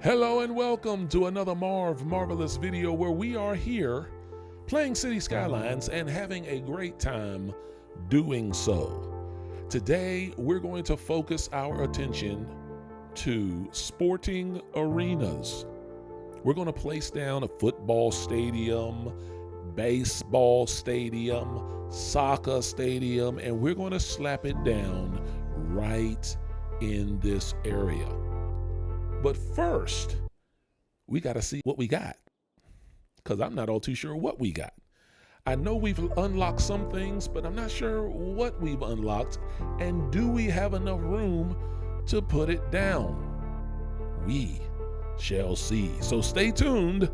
Hello and welcome to another MarvMarvilus video where we are here playing City Skylines and having a great time doing so. Today we're going to focus our attention to sporting arenas. We're going to place down a football stadium, baseball stadium, soccer stadium, and we're going to slap it down right in this area. But first, we got to see what we got, because I'm not all too sure what we got. I know we've unlocked some things, but I'm not sure what we've unlocked, and do we have enough room to put it down? We shall see. So stay tuned,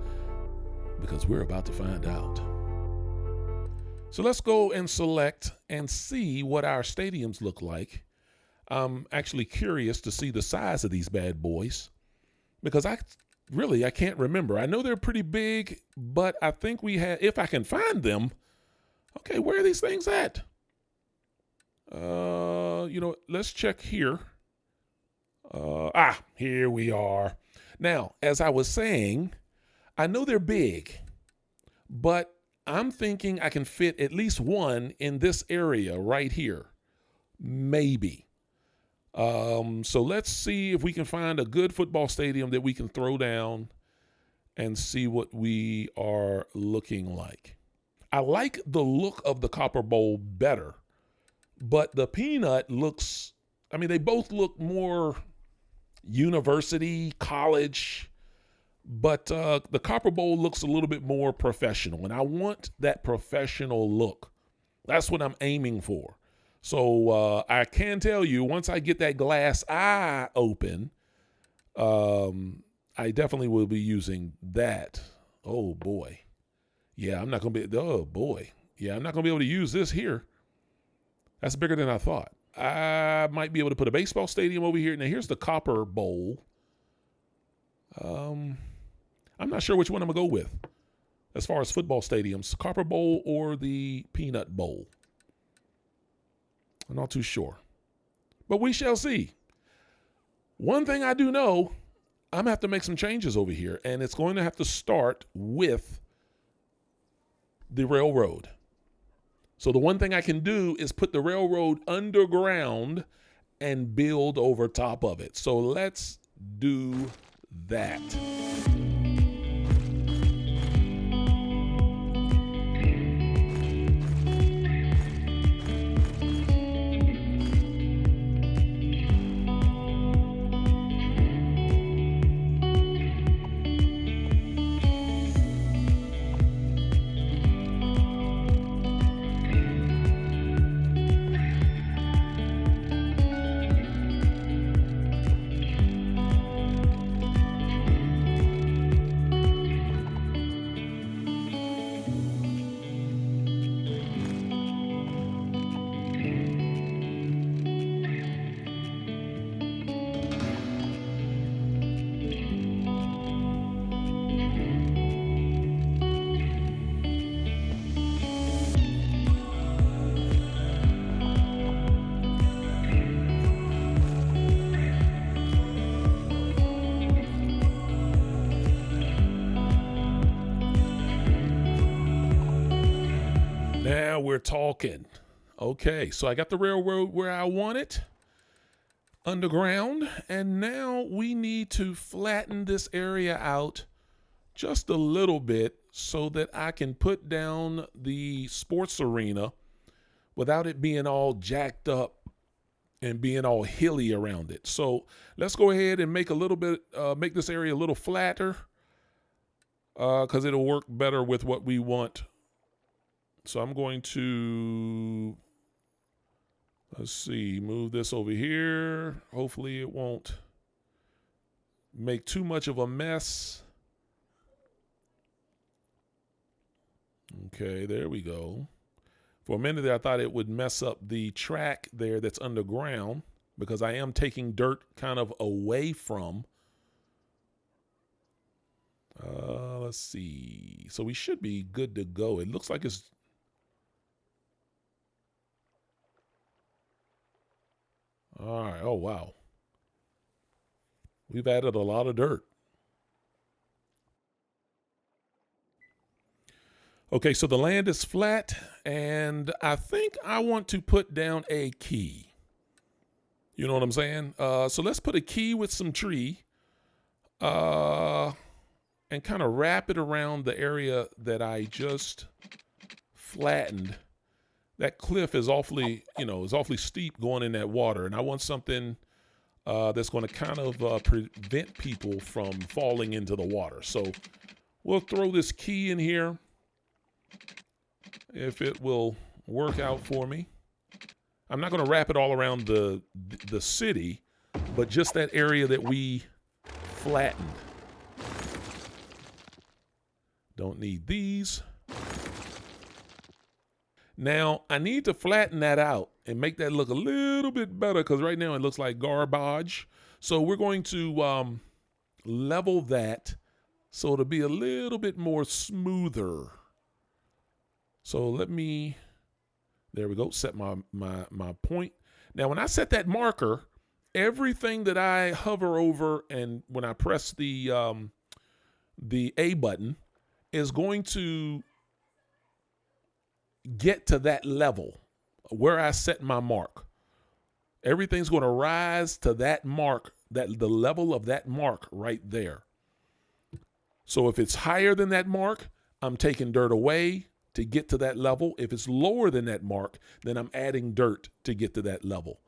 because we're about to find out. So let's go and select and see what our stadiums look like. I'm actually curious to see the size of these bad boys, because I can't remember. I know they're pretty big, but I think we had, if I can find them. Okay, where are these things at? Let's check here. Here we are. Now, as I was saying, I know they're big, but I'm thinking I can fit at least one in this area right here. Maybe. So let's see if we can find a good football stadium that we can throw down and see what we are looking like. I like the look of the Copper Bowl better, but the Peanut looks, they both look more university, college, but the Copper Bowl looks a little bit more professional, and I want that professional look. That's what I'm aiming for. So I can tell you, once I get that glass eye open, I definitely will be using that. Oh boy. Yeah, I'm not going to be, I'm not going to be able to use this here. That's bigger than I thought. I might be able to put a baseball stadium over here. Now here's the Copper Bowl. I'm not sure which one I'm going to go with as far as football stadiums, Copper Bowl or the Peanut Bowl. I'm not too sure, but we shall see. One thing I do know, I'm going to have to make some changes over here, and it's going to have to start with the railroad. So the one thing I can do is put the railroad underground and build over top of it. So let's do that. Now we're talking. Okay, so I got the railroad where I want it, underground, and now we need to flatten this area out just a little bit so that I can put down the sports arena without it being all jacked up and being all hilly around it. So let's go ahead and make make this area a little flatter, because it'll work better with what we want. So I'm going to, move this over here. Hopefully it won't make too much of a mess. Okay, there we go. For a minute there, I thought it would mess up the track there that's underground, because I am taking dirt kind of away from. Let's see. So we should be good to go. It looks like it's... All right. Oh, wow. We've added a lot of dirt. Okay, so the land is flat, and I think I want to put down a key. You know what I'm saying? So let's put a key with some tree and kind of wrap it around the area that I just flattened. That cliff is awfully, is awfully steep going in that water, and I want something that's going to kind of prevent people from falling into the water. So we'll throw this key in here if it will work out for me. I'm not going to wrap it all around the city, but just that area that we flattened. Don't need these. Now, I need to flatten that out and make that look a little bit better because right now it looks like garbage. So we're going to level that so it'll be a little bit more smoother. So let me, there we go, set my point. Now, when I set that marker, everything that I hover over and when I press the A button is going to get to that level where I set my mark. Everything's going to rise to that mark, the level of that mark right there. So if it's higher than that mark, I'm taking dirt away to get to that level. If it's lower than that mark, then I'm adding dirt to get to that level.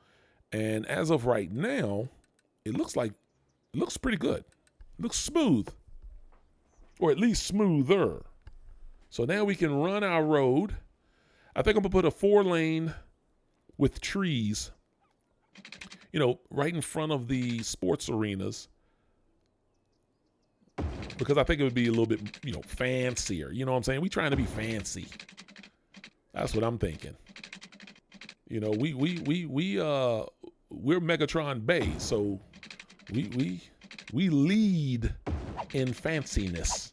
And as of right now, it looks pretty good. It looks smooth, or at least smoother. So now we can run our road. I think I'm gonna put a 4-lane with trees, right in front of the sports arenas, because I think it would be a little bit, fancier. You know what I'm saying? We trying to be fancy. That's what I'm thinking. We're Megatron Bay, so we lead in fanciness.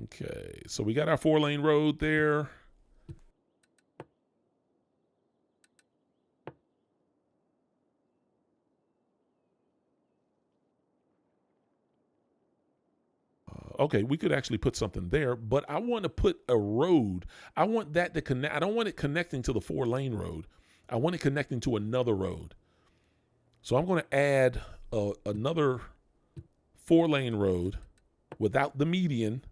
Okay, so we got our 4-lane road there. Okay, we could actually put something there, but I want to put a road. I want that to connect. I don't want it connecting to the 4-lane road. I want it connecting to another road. So I'm going to add another 4-lane road without the median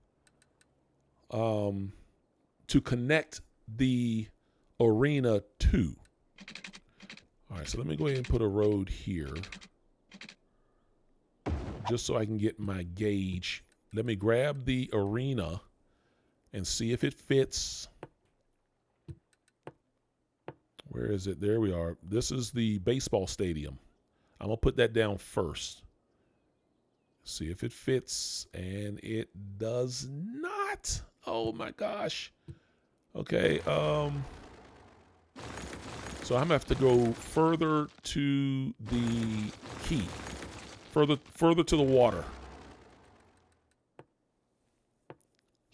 to connect the arena to. All right, so let me go ahead and put a road here just so I can get my gauge. Let me grab the arena and see if it fits. Where is it? There we are. This is the baseball stadium. I'm going to put that down first. See if it fits, and it does not. Oh my gosh. Okay, so I'm going to have to go further to the key. Further to the water.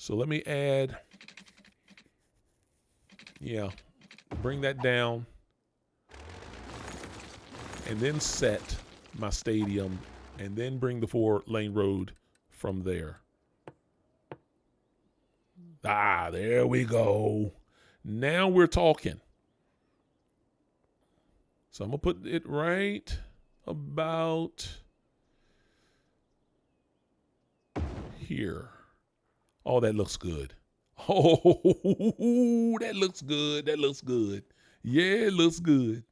So let me add, bring that down and then set my stadium and then bring the 4-lane road from there. Ah, there we go. Now we're talking. So I'm going to put it right about here. Oh, that looks good. Oh, that looks good. That looks good. Yeah, it looks good.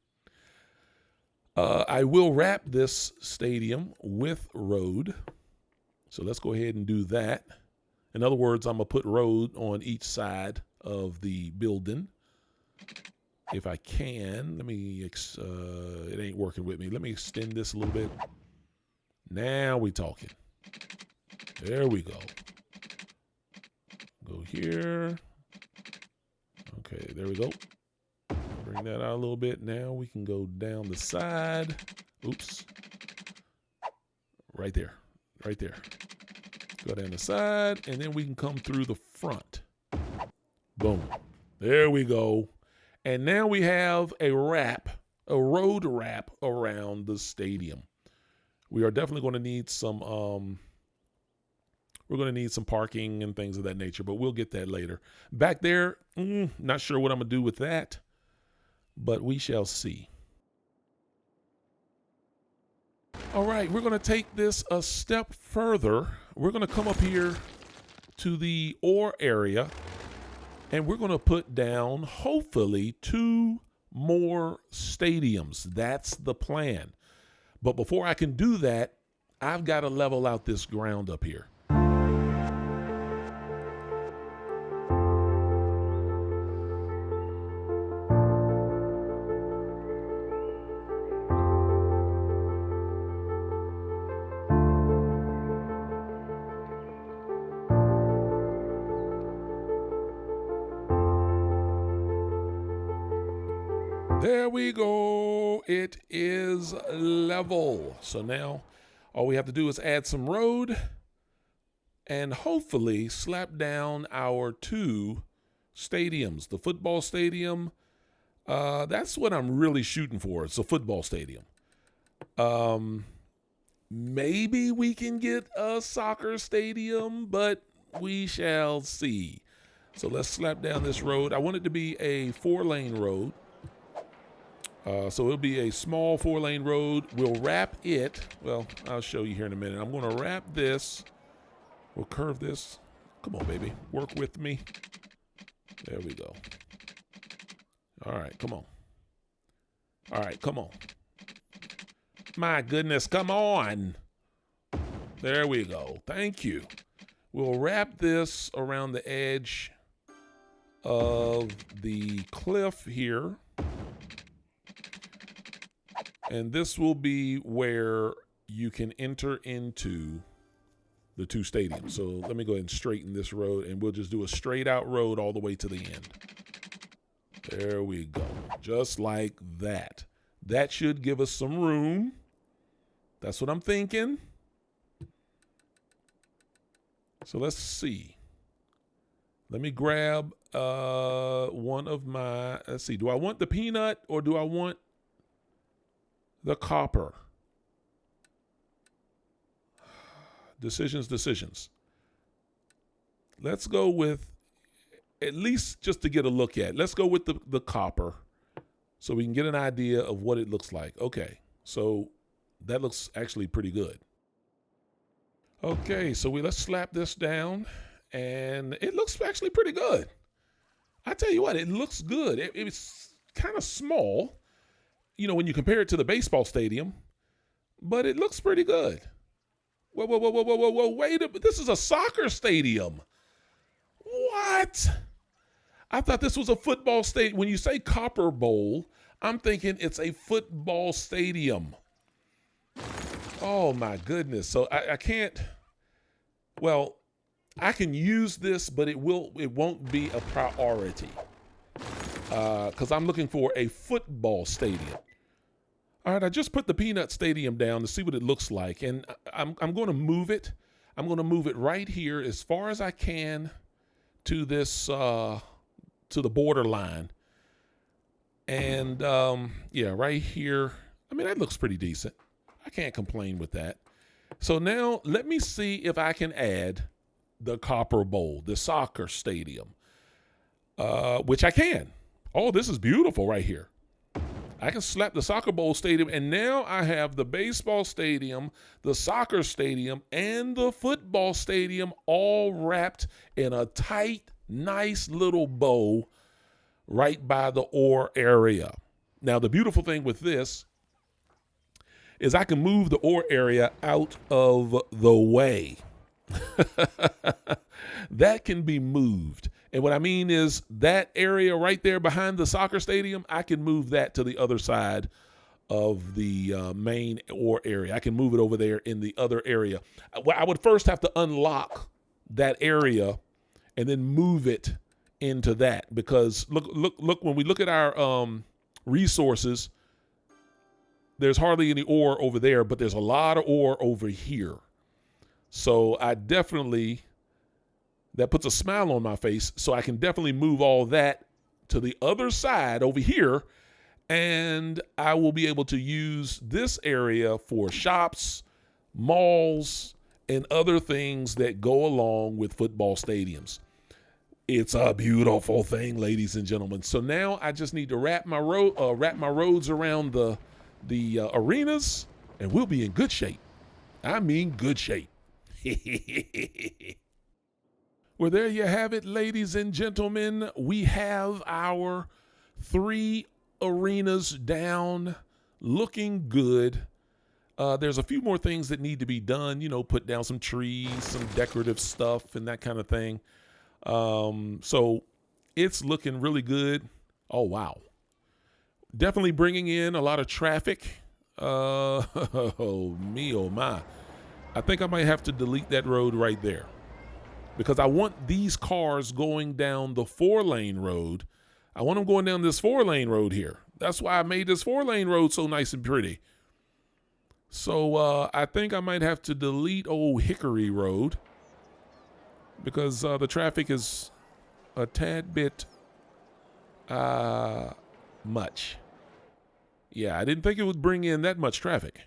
I will wrap this stadium with road. So let's go ahead and do that. In other words, I'm going to put road on each side of the building. If I can, let me, it ain't working with me. Let me extend this a little bit. Now we talking. There we go. Go here. Okay, there we go. Bring that out a little bit. Now we can go down the side. Oops. Right there. Right there. Go down the side, and then we can come through the front. Boom. There we go. And now we have a road wrap around the stadium. We are definitely going to need some we're going to need some parking and things of that nature, but we'll get that later. Back there, not sure what I'm going to do with that, but we shall see. All right, we're going to take this a step further. We're going to come up here to the ore area, and we're going to put down, hopefully, 2 more stadiums. That's the plan. But before I can do that, I've got to level out this ground up here. There we go. It is level. So now all we have to do is add some road and hopefully slap down our 2 stadiums. The football stadium, that's what I'm really shooting for. It's a football stadium. Maybe we can get a soccer stadium, but we shall see. So let's slap down this road. I want it to be a 4-lane road. So it'll be a small 4-lane road. We'll wrap it. Well, I'll show you here in a minute. I'm going to wrap this. We'll curve this. Come on, baby. Work with me. There we go. All right, come on. All right, come on. My goodness, come on. There we go. Thank you. We'll wrap this around the edge of the cliff here. And this will be where you can enter into the 2 stadiums. So let me go ahead and straighten this road, and we'll just do a straight out road all the way to the end. There we go. Just like that. That should give us some room. That's what I'm thinking. So let's see. Let me grab one of my, let's see. Do I want the peanut or do I want the copper? Decisions. Let's go with, at least just to get a look at, let's go with the copper so we can get an idea of what it looks like. Okay, so that looks actually pretty good. Okay, so let's slap this down, and it looks actually pretty good. I tell you what, it looks good. It's kind of small, you know, when you compare it to the baseball stadium, but it looks pretty good. Whoa, wait a minute. This is a soccer stadium. What? I thought this was a football stadium. When you say Copper Bowl, I'm thinking it's a football stadium. Oh my goodness. So I can't, well, I can use this, but it won't be a priority because I'm looking for a football stadium. All right, I just put the Peanut Stadium down to see what it looks like, and I'm going to move it. I'm going to move it right here as far as I can to this to the borderline, and yeah, right here. I mean, that looks pretty decent. I can't complain with that. So now let me see if I can add the Copper Bowl, the soccer stadium, which I can. Oh, this is beautiful right here. I can slap the Soccer Bowl stadium, and now I have the baseball stadium, the soccer stadium, and the football stadium all wrapped in a tight, nice little bow right by the ore area. Now, the beautiful thing with this is I can move the ore area out of the way. That can be moved. And what I mean is that area right there behind the soccer stadium, I can move that to the other side of the main ore area. I can move it over there in the other area. I would first have to unlock that area and then move it into that, because look, when we look at our resources, there's hardly any ore over there, but there's a lot of ore over here. So I definitely, that puts a smile on my face, so I can definitely move all that to the other side over here, and I will be able to use this area for shops, malls, and other things that go along with football stadiums. It's a beautiful thing, ladies and gentlemen. So now I just need to wrap my roads around the arenas, and we'll be in good shape. I mean, good shape. Well, there you have it, ladies and gentlemen. We have our 3 arenas down, looking good. There's a few more things that need to be done, put down some trees, some decorative stuff and that kind of thing. So it's looking really good. Oh, wow. Definitely bringing in a lot of traffic. Oh, me, oh my. I think I might have to delete that road right there because I want these cars going down the 4-lane road. I want them going down this 4-lane road here. That's why I made this 4-lane road so nice and pretty. So I think I might have to delete old Hickory Road because the traffic is a tad bit much. Yeah, I didn't think it would bring in that much traffic.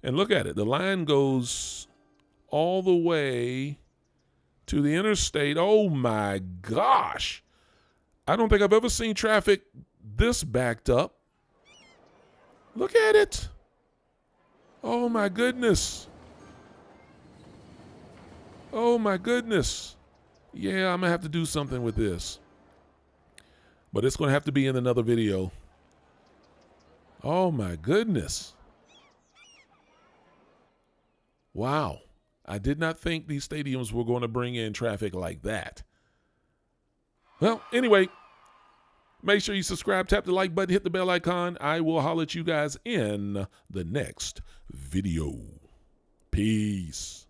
And look at it. The line goes all the way to the interstate. Oh, my gosh. I don't think I've ever seen traffic this backed up. Look at it. Oh, my goodness. Oh, my goodness. Yeah, I'm going to have to do something with this. But it's going to have to be in another video. Oh, my goodness. Wow. I did not think these stadiums were going to bring in traffic like that. Well, anyway, make sure you subscribe, tap the like button, hit the bell icon. I will holler at you guys in the next video. Peace.